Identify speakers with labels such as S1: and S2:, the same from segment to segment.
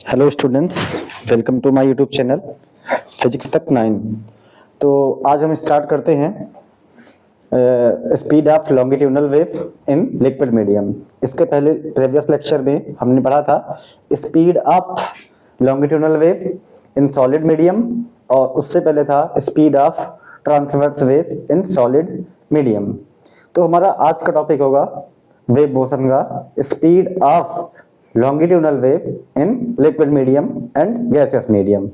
S1: Hello students, welcome to my YouTube channel physics तक 9। तो आज हम स्टार्ट करते हैं speed of longitudinal wave in liquid medium. इसके पहले प्रीवियस लेक्चर में हमने पढ़ा था speed of longitudinal wave in solid medium, और उससे पहले था speed of transverse wave in solid medium. तो हमारा आज का टॉपिक होगा वेव मोशन का speed of longitudinal wave in liquid medium and gaseous medium.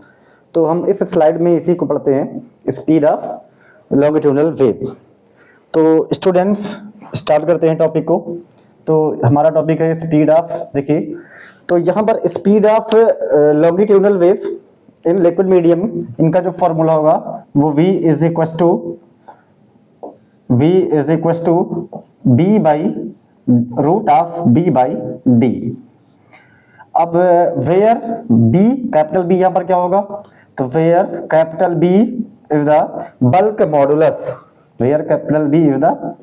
S1: तो हम इस स्लाइड में इसी को पढ़ते हैं, स्पीड ऑफ लॉन्गिट्यूडनल वेव। तो स्टूडेंट्स स्टार्ट करते हैं टॉपिक को। तो हमारा टॉपिक है स्पीड ऑफ, देखिए तो यहाँ पर speed of longitudinal wave in liquid medium, इनका जो फॉर्मूला होगा वो v is equal to b by root of b by d। अब वेयर b, कैपिटल B यहाँ पर क्या होगा, तो where capital B is the bulk modulus, where capital B is the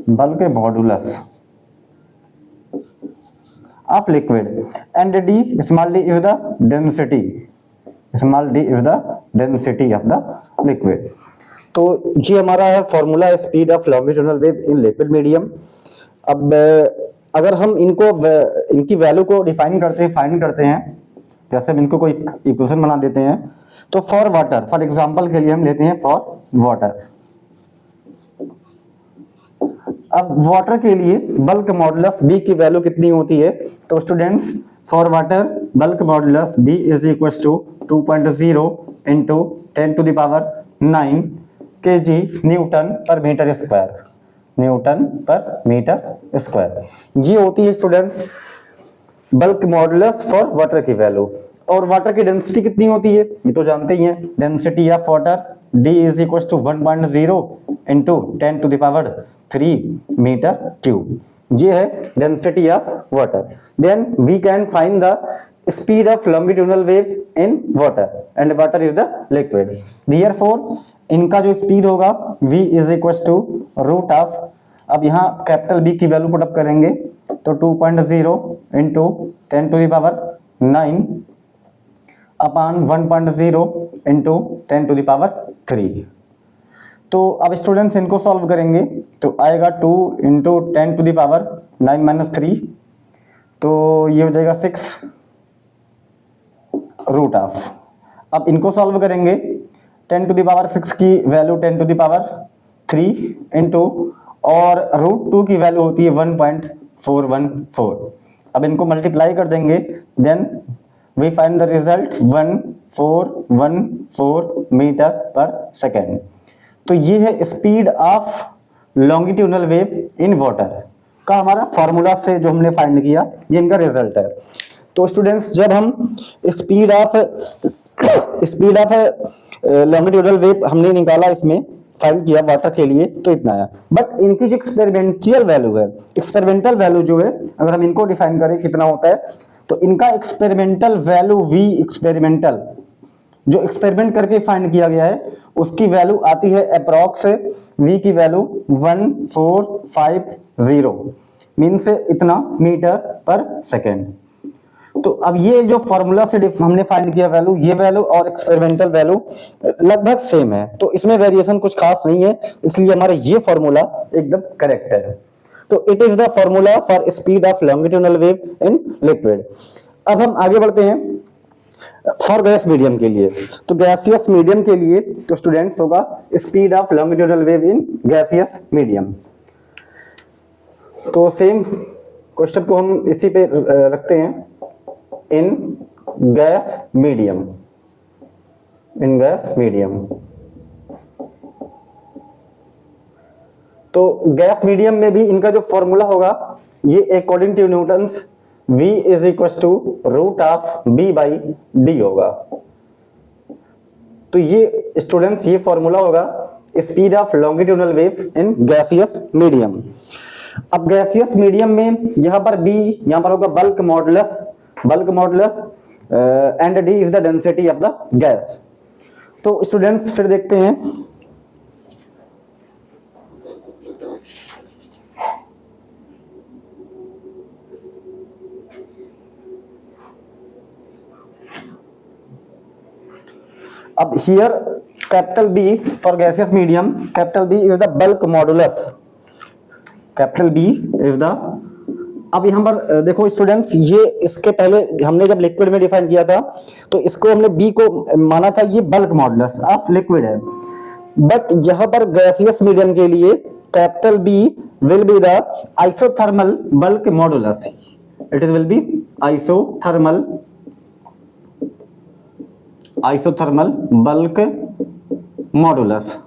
S1: bulk modulus of liquid, and d small d is the density of the liquid. तो ये हमारा है फॉर्मूला है speed of longitudinal wave in liquid medium. अब अगर हम इनकी value को फाइंड करते हैं, जैसे हम इनको कोई इक्वेशन बना देते हैं, तो फॉर वाटर, फॉर एग्जांपल के लिए हम लेते हैं फॉर वाटर। अब वाटर के लिए बल्क मॉडुलस B की वैल्यू कितनी होती है, तो students for water bulk modulus B is equal to 2.0 into 10 to the power 9 kg newton पर मीटर स्क्वायर। ये होती है students bulk modulus for water की वैल्यू। और वाटर की डेंसिटी कितनी होती है ये तो जानते ही हैं, density of water D is equal to 1.0 into 10 to the power 3 metre cube. ये है density of water. Then we can find the speed of longitudinal wave in water, and water is the liquid. Therefore इनका जो speed होगा v is equal to root of, अब यहाँ capital B की value put up करेंगे तो 2.0 into 10 to the power 9 upon 1.0 into 10 to the power 3। तो अब स्टूडेंट्स इनको सॉल्व करेंगे तो आएगा 2 into 10 to the power 9 minus 3, तो ये हो जाएगा 6 रूट ऑफ। अब इनको सॉल्व करेंगे 10 टू द पावर 6 की value 10 to the power 3 into, और रूट 2 की वैल्यू होती है 1.414। अब इनको मल्टीप्लाई कर देंगे, then we find the result 1414 metre per second. तो ये है speed of longitudinal wave in water का हमारा फॉर्मूला से जो हमने फाइंड किया, ये इनका रिजल्ट है। तो स्टूडेंट्स जब हम स्पीड ऑफ लॉन्गिट्यूडनल वेव हमने निकाला, इसमें फाइंड किया वाटर के लिए, तो इतना आया। बट इनकी जो एक्सपेरिमेंटल वैल्यू जो है, अगर हम इनको डिफाइन करें कितना होता है, तो इनका एक्सपेरिमेंटल वैल्यू V एक्सपेरिमेंटल जो एक्सपेरिमेंट करके फाइंड किया गया है, उसकी वैल्यू आती है अप्रॉक्स V की वैल्यू 1450 मीन्स इतना मीटर पर सेकेंड। तो अब ये जो फॉर्मूला से हमने फाइंड किया वैल्यू, ये वैल्यू और एक्सपेरिमेंटल वैल्यू लगभग सेम है, तो इसमें वेरिएशन कुछ खास नहीं है, इसलिए हमारा ये फॉर्मूला एकदम करेक्ट है। तो it is the formula for speed of longitudinal wave in liquid. अब हम आगे बढ़ते हैं फॉर गैस मीडियम के लिए। तो गैसियस मीडियम के लिए तो स्टूडेंट्स होगा speed of longitudinal wave in gaseous medium. तो सेम क्वेश्चन को हम इसी पे रखते हैं, इन गैस मीडियम। तो गैस मीडियम में भी इनका जो फॉर्मूला होगा, ये according to Newton's V is equal to root of B by D होगा। तो ये स्टूडेंट्स ये फॉर्मूला होगा speed of longitudinal wave in gaseous medium. अब गैसियस मीडियम में यहां पर B, यहां पर होगा bulk modulus and D is the density of the gas. तो स्टूडेंट्स फिर देखते हैं अब here capital B for gaseous medium, capital B is the bulk modulus, capital B is the, अब यहाँ पर देखो स्टूडेंट्स, ये इसके पहले हमने जब लिक्विड में डिफाइन किया था तो इसको हमने बी को माना था ये बल्क मॉडुलस ऑफ लिक्विड है, बट यहाँ पर गैसियस मीडियम के लिए capital B will be the isothermal bulk modulus, it is will be isothermal bulk modulus.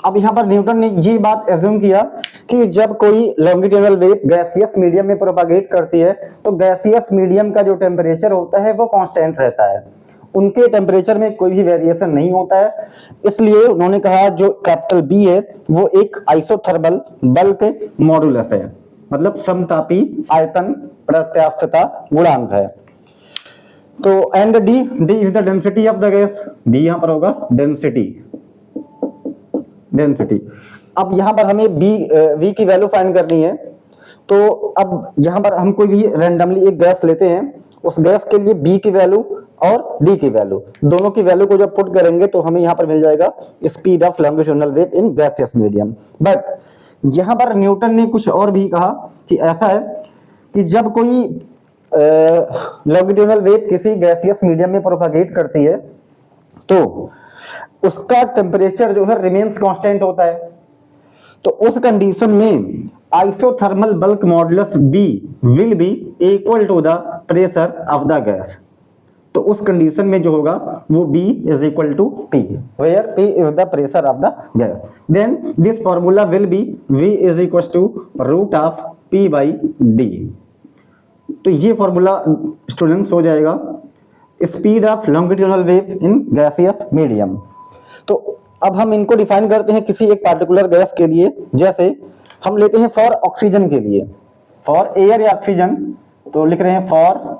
S1: अब यहां पर न्यूटन ने ये बात एज्यूम किया कि जब कोई लॉन्गिट्यूडनल वेव गैसियस मीडियम में प्रोपागेट करती है तो गैसियस मीडियम का जो टेम्परेचर होता है वो कांस्टेंट रहता है, उनके टेम्परेचर में कोई भी वेरिएशन नहीं होता है, इसलिए उन्होंने कहा जो कैपिटल बी है वो एक आइसोथर्मल बल्क मॉडुलस है, मतलब समतापी आयतन प्रत्यास्थता गुणांक है। तो and D is the density of the gas, D यहां पर होगा डेंसिटी। अब यहां पर हमें वी की वैल्यू फाइंड करनी है, तो अब यहां पर हम कोई भी रैंडमली एक गैस लेते हैं, उस गैस के लिए बी की वैल्यू और डी की वैल्यू, दोनों की वैल्यू को जब पुट करेंगे तो हमें यहां पर मिल जाएगा speed of longitudinal wave in gaseous medium. But यहां पर न्यूटन ने कुछ और भी कहा कि ऐसा है कि जब कोई लॉन्गिट्यूडनल वेव किसी गैसियस मीडियम में प्रोपागेट करती है तो उसका टेम्परेचर जो है रिमेन्स कांस्टेंट होता है, तो उस कंडीशन में isothermal bulk modulus B will be equal to the pressure of the gas, तो उस कंडीशन में जो होगा वो B is equal to P, where P is the pressure of the gas, then this formula will be V is equal to root of P by D। तो ये formula students हो जाएगा speed of longitudinal wave in gaseous medium. तो अब हम इनको define करते हैं किसी एक पार्टिकुलर गैस के लिए, जैसे हम लेते हैं फॉर ऑक्सीजन के लिए, फॉर एयर या ऑक्सीजन, तो लिख रहे हैं फॉर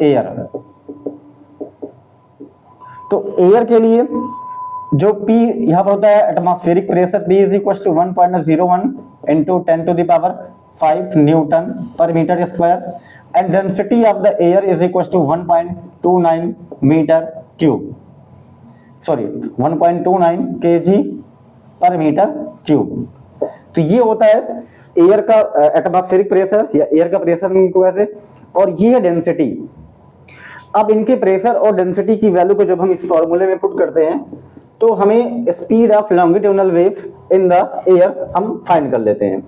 S1: एयर। तो एयर के लिए जो P यहां पर होता है atmospheric pressure, P is equal to 1.01 into 10 to the power 5 newton पर metre square, and density of the air is equal to 1.29 metre cube, sorry 1.29 kg पर मीटर क्यूब। तो ये होता है एयर का एटमॉस्फेरिक प्रेशर या एयर का pressure इनको ऐसे, और ये है डेंसिटी। अब इनके प्रेशर और डेंसिटी की वैल्यू को जब हम इस फॉर्मूले में पुट करते हैं तो हमें speed of longitudinal wave in the air हम फाइंड कर लेते हैं।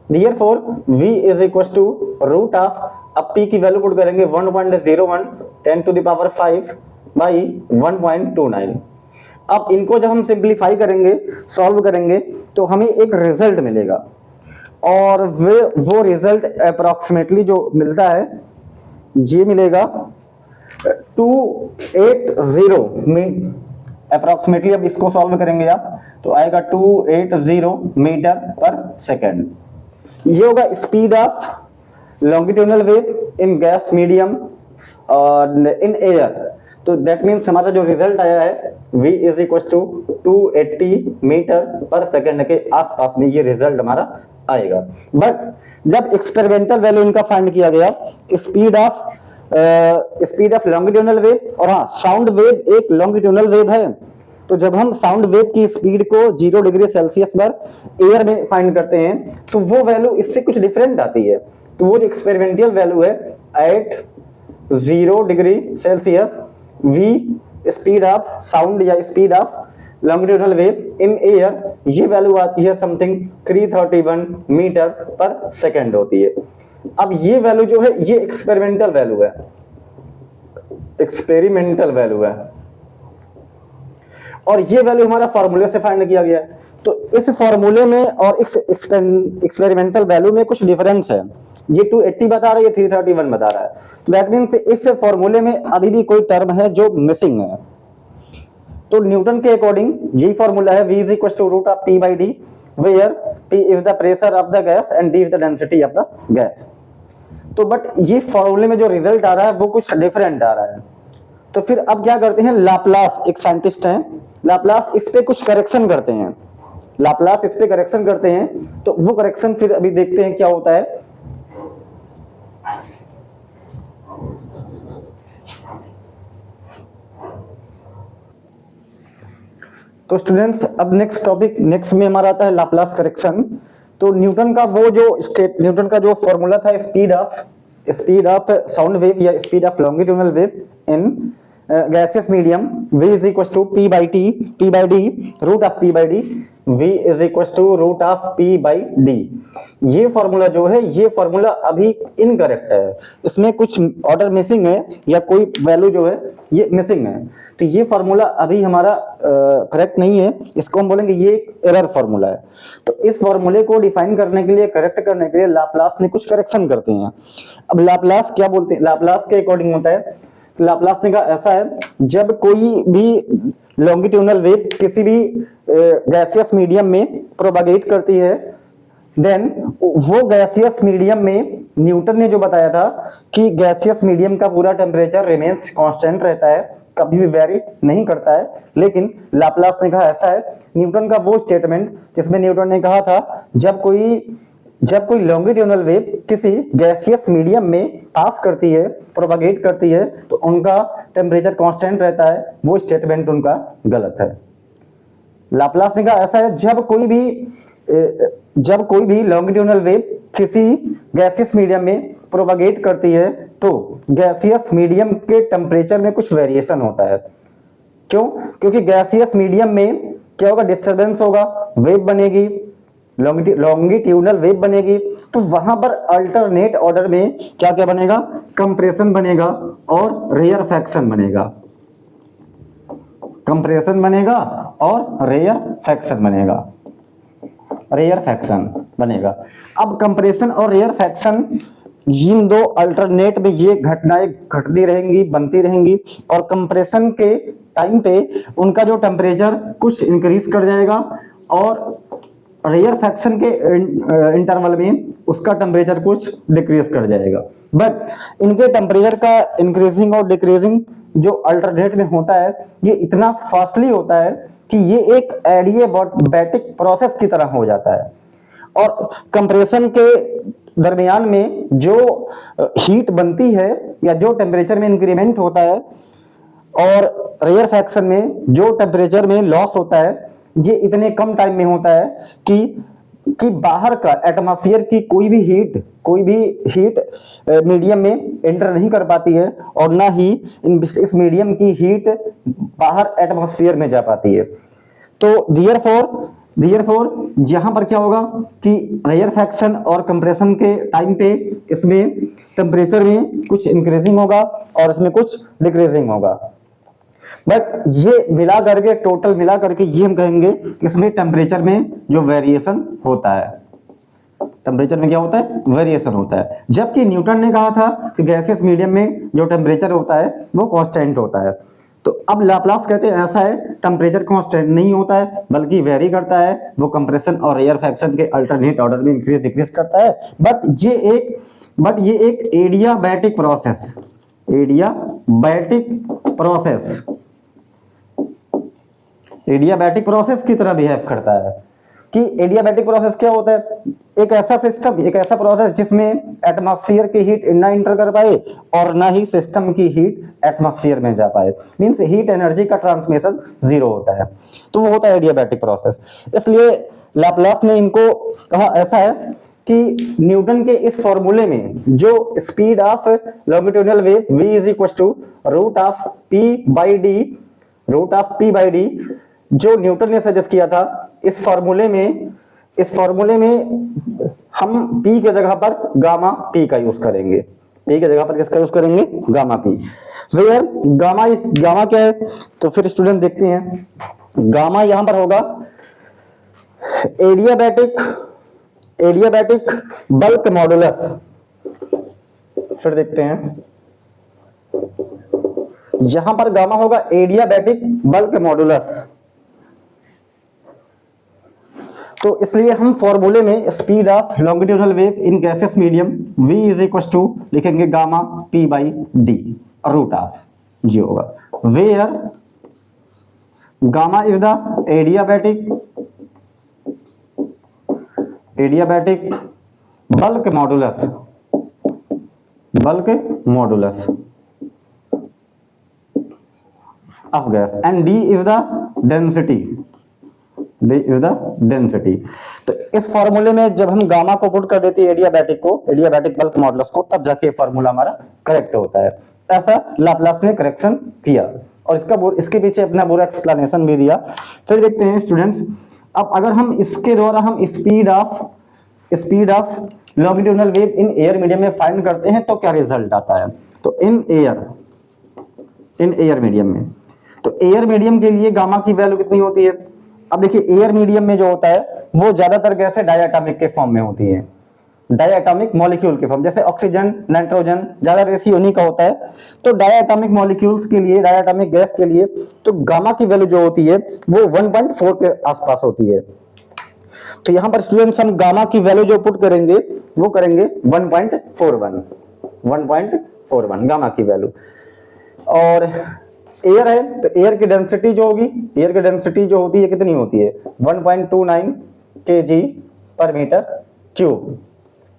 S1: Therefore V is equal to root of, अब P की वैल्यू पुट करेंगे 1.01 10 टू द पावर 5 बाई 1.29। अब इनको जब हम सिंप्लीफाई करेंगे, सॉल्व करेंगे, तो हमें एक रिजल्ट मिलेगा, और वो रिजल्ट अप्रोक्सीमेटली जो मिलता है ये मिलेगा 280 में अप्रोक्सीमेटली। अब इसको सॉल्व करेंगे आप तो आएगा 280 मीटर पर सेकेंड। ये होगा speed of longitudinal wave in gas medium और इन एयर। तो दैट मीन्स हमारा जो रिजल्ट आया है V is equal to 280 metre per second के आसपास में ये रिजल्ट हमारा आएगा। बट जब एक्सपेरिमेंटल वैल्यू इनका फाइंड किया गया स्पीड ऑफ लॉन्गिट्यूडनल वेव, और हाँ साउंड वेव एक लॉन्गिट्यूडनल वेव है, तो जब हम साउंड वेव की स्पीड को 0 डिग्री सेल्सियस पर एयर में फाइंड करते हैं तो वो वैल्यू इससे कुछ डिफरेंट आती है। तो वो जो एक्सपेरिमेंटल वैल्यू है at 0 degree Celsius V speed of sound या speed of longitudinal wave in air, ये वैल्यू आती है समथिंग 331 मीटर पर सेकेंड होती है। अब ये वैल्यू जो है ये एक्सपेरिमेंटल वैल्यू है, एक्सपेरिमेंटल वैल्यू है, और ये वैल्यू हमारा फॉर्मूले से फाइंड किया गया है। तो इस फॉर्मूले में और इस एक्सपेरिमेंटल वैल्यू में कुछ डिफरेंस है, ये 280 बता रहा है, ये 331 बता रहा है। दैट मीन्स इस फॉर्मूले में अभी भी कोई टर्म है जो मिसिंग है। तो न्यूटन के अकॉर्डिंग यही फॉर्मूला है V is equal to root of P by D, where P is the pressure of the gas and D is the density of the gas. तो बट ये फॉर्मूले में जो रिजल्ट आ रहा है वो कुछ डिफरेंट आ रहा है। तो फिर अब क्या करते हैं, लाप्लास एक साइंटिस्ट हैं, लाप्लास इस पे कुछ करेक्शन करते हैं, लाप्लास इस पे करेक्शन करते हैं। तो वो करेक्शन फिर अभी देखते हैं क्या होता है। तो स्टूडेंट्स अब नेक्स्ट टॉपिक, नेक्स्ट में हमारा आता है लाप्लास करेक्शन। तो न्यूटन का वो जो न्यूटन का जो फॉर्मूला था स्पीड ऑफ साउंड वेव या speed of longitudinal wave in gaseous medium v is equal to p by D root of p by D, v is equal to root of p by D. ये formula जो है, ये formula अभी incorrect है, इसमें कुछ order missing है या कोई वैल्यू जो है ये मिसिंग है। तो ये फॉर्मूला अभी हमारा करेक्ट नहीं है, इसको हम बोलेंगे ये एक एरर फॉर्मूला है। तो इस फॉर्मूले को डिफाइन करने के लिए, करेक्ट करने के लिए लाप्लास ने कुछ करेक्शन करते हैं। अब लाप्लास क्या बोलते हैं, लाप्लास के अकॉर्डिंग होता है, लाप्लास ने कहा ऐसा है, जब कोई भी लॉन्गिट्यूडनल वेव किसी भी गैसियस मीडियम में प्रोपागेट करती है, देन वो गैसियस मीडियम में न्यूटन ने जो बताया था कि गैसियस मीडियम का पूरा टेम्परेचर रिमेन्स कांस्टेंट रहता है, कभी भी वेरी नहीं करता है। लेकिन लाप्लास ने कहा ऐसा है, न्यूटन का वो स्टेटमेंट जिसमें न्यूटन ने कहा था जब कोई लॉन्गिट्यूडनल वेव किसी गैसियस मीडियम में पास करती है, प्रोपागेट करती है, तो उनका टेम्परेचर कांस्टेंट रहता है, वो स्टेटमेंट उनका गलत है। लाप्लास ने कहा ऐसा है, जब कोई भी लॉन्गिट्यूडनल वेव किसी गैसियस मीडियम में प्रोपागेट करती है तो गैसियस मीडियम के टेम्परेचर में कुछ वेरिएशन होता है। क्यों? क्योंकि गैसियस मीडियम में क्या होगा, डिस्टर्बेंस होगा, वेव बनेगी, लॉन्गिट्यूडनल वेव बनेगी, तो वहां पर अल्टरनेट ऑर्डर में क्या क्या बनेगा, कंप्रेशन बनेगा और रेयरफैक्शन बनेगा, कंप्रेशन बनेगा और रेयरफैक्शन बनेगा। अब कंप्रेशन और रेयरफैक्शन, इन दो अल्टरनेट में ये घटनाएं घटती रहेंगी, बनती रहेंगी, और कंप्रेशन के टाइम पे उनका जो टेम्परेचर कुछ इंक्रीज कर जाएगा और रेयरफैक्शन के इंटरवल में उसका टेम्परेचर कुछ डिक्रीज कर जाएगा। बट इनके टेम्परेचर का इंक्रीजिंग और डिक्रीजिंग जो अल्टरनेट में होता है, ये इतना फास्टली होता है कि ये एक एडियाबैटिक प्रोसेस की तरह हो जाता है। और कंप्रेशन के दरमियान में जो हीट बनती है या जो टेम्परेचर में इंक्रीमेंट होता है, और रेयरफैक्शन में जो टेम्परेचर में लॉस होता है, ये इतने कम टाइम में होता है कि बाहर का एटमॉस्फेयर की कोई भी हीट मीडियम में एंटर नहीं कर पाती है, और ना ही इस मीडियम की हीट बाहर एटमॉस्फेयर में जा पाती है। तो देयरफॉर यहां पर क्या होगा कि रेयरफैक्शन और कंप्रेशन के टाइम पे इसमें टेम्परेचर में कुछ इंक्रीजिंग होगा और इसमें कुछ डिक्रीजिंग होगा। बट ये टोटल मिला करके ये हम कहेंगे कि इसमें टेम्परेचर में जो वेरिएशन होता है, टेम्परेचर में क्या होता है, वेरिएशन होता है। जबकि न्यूटन ने कहा था कि गैसियस मीडियम में जो टेम्परेचर होता है वो कांस्टेंट होता है। तो अब लाप्लास कहते हैं ऐसा है, टेम्परेचर कांस्टेंट नहीं होता है बल्कि वेरी करता है, वो कंप्रेशन और रेयरफैक्शन के अल्टरनेट ऑर्डर में इंक्रीज डिक्रीज करता है। बट ये एक एडियाबैटिक प्रोसेस की तरह बिहेव करता है। कि एडियाबैटिक प्रोसेस क्या होता है, एक ऐसा प्रोसेस जिसमें एटमॉस्फेयर की हीट ना इंटर कर पाए और ना ही सिस्टम की हीट एटमॉस्फेयर में जा पाए, मींस हीट एनर्जी का ट्रांसमिशन जीरो होता है, तो वो होता है एडियाबैटिक प्रोसेस। इसलिए लाप्लास ने इनको कहा ऐसा है कि न्यूटन के इस फॉर्मूले में जो speed of longitudinal wave v is equal to root of p by D जो न्यूटन ने सजेस्ट किया था, इस फॉर्मूले में हम p के जगह पर गामा p का यूज करेंगे। p के जगह पर किसका यूज करेंगे, गामा p। वेयर गामा क्या है, तो फिर स्टूडेंट देखते हैं। गामा यहां पर होगा एडियाबैटिक बल्क मॉडुलस। फिर देखते हैं, यहां पर गामा होगा एडियाबैटिक बल्क मॉडुलस। तो इसलिए हम फॉर्मूले में speed of longitudinal wave in gaseous medium v is equal to लिखेंगे gamma p by D root of जी होगा, where gamma is the adiabatic bulk modulus of gas and d is the density D is the density। तो इस फॉर्मूले में जब हम gamma को पुट कर देते हैं एडियाबैटिक को, एडियाबैटिक बल्क मॉडुलस को, तब जाके फॉर्मूला हमारा करेक्ट होता है। ऐसा लाप्लास ने करेक्शन किया और इसके पीछे अपना पूरा एक्सप्लेनेशन भी दिया। फिर देखते हैं स्टूडेंट्स, अब अगर हम इसके द्वारा हम speed of longitudinal wave in air medium में फाइंड करते हैं तो क्या रिजल्ट आता है। तो इन एयर मीडियम में, तो एयर मीडियम के लिए गामा की वैल्यू कितनी होती है। अब देखिए एयर मीडियम में जो होता है वो ज्यादातर गैसें डायटोमिक के फॉर्म में होती है, डायटोमिक मॉलिक्यूल के फॉर्म, जैसे ऑक्सीजन नाइट्रोजन ज्यादा रेशियो उन्हीं का होता है। तो डायटोमिक मॉलिक्यूल्स के लिए, डायटोमिक गैस के लिए तो गामा की वैल्यू जो होती है वो 1.4 के आसपास होती है। तो यहां पर स्टूडेंट्स हम गामा की वैल्यू जो पुट करेंगे वो करेंगे 1.41 गामा की वैल्यू। और एयर है तो एयर की डेंसिटी जो होगी, एयर की डेंसिटी जो होती है कितनी होती है 1.29 kg पर मीटर क्यूब,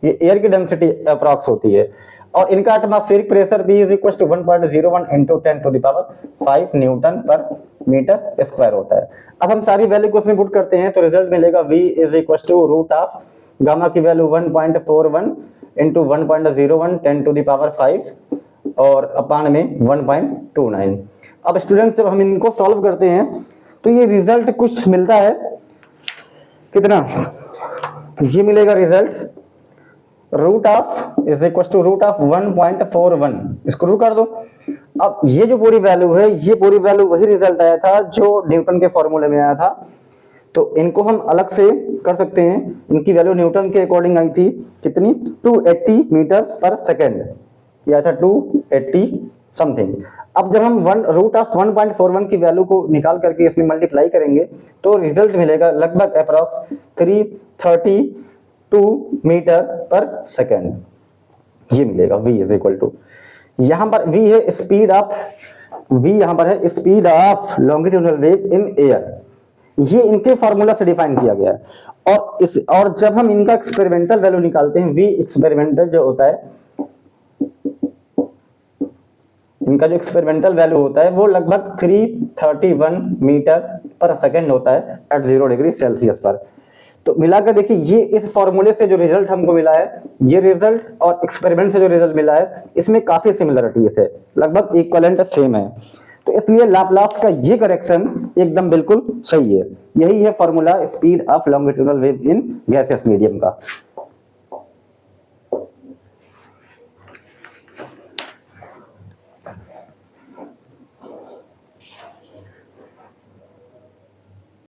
S1: ये एयर की डेंसिटी अप्रॉक्स होती है। और इनका एटमॉस्फेरिक प्रेशर भी is equal to 1.01 into 10 to the power 5 newton पर मीटर स्क्वायर होता है। अब हम सारी वैल्यू को उसमें पुट करते हैं तो रिजल्ट मिलेगा V is equal to root of gamma की value 1.41 into 1.01 10 to the power 5 और अपान में 1.29। अब स्टूडेंट्स जब हम इनको सॉल्व करते हैं तो ये रिजल्ट कुछ मिलता है, कितना ये मिलेगा result root of is equal to root of 1.41, इसको रूट कर दो। अब ये जो पूरी वैल्यू है, ये पूरी वैल्यू वही रिजल्ट आया था जो न्यूटन के फॉर्मूले में आया था। तो इनको हम अलग से कर सकते हैं, इनकी वैल्यू न्यूटन के अकॉर्डिंग आई थी कितनी 280 मीटर पर सेकेंड, यह था 280 समथिंग। अब जब हम रूट ऑफ 1.41 की वैल्यू को निकाल करके इसमें मल्टीप्लाई करेंगे तो रिजल्ट मिलेगा लगभग अप्रॉक्स 332 मीटर पर सेकेंड, ये मिलेगा V इज इक्वल टू, यहां पर V है स्पीड ऑफ, V यहां पर है speed of longitudinal wave in air, ये इनके फार्मूला से डिफाइन किया गया है। और जब हम इनका एक्सपेरिमेंटल वैल्यू निकालते हैं, V एक्सपेरिमेंटल जो होता है, इनका जो एक्सपेरिमेंटल वैल्यू होता है वो लगभग 331 मीटर पर सेकेंड होता है एट 0 डिग्री सेल्सियस पर। तो मिलाकर देखिए ये इस फॉर्मूले से जो रिजल्ट हमको मिला है, ये रिजल्ट और एक्सपेरिमेंट से जो रिजल्ट मिला है इसमें काफी सिमिलरिटीज है, लगभग इक्विवेलेंट सेम है। तो इसलिए लाप्लास का ये करेक्शन एकदम बिल्कुल सही है। यही है formula speed of longitudinal wave in gaseous medium का।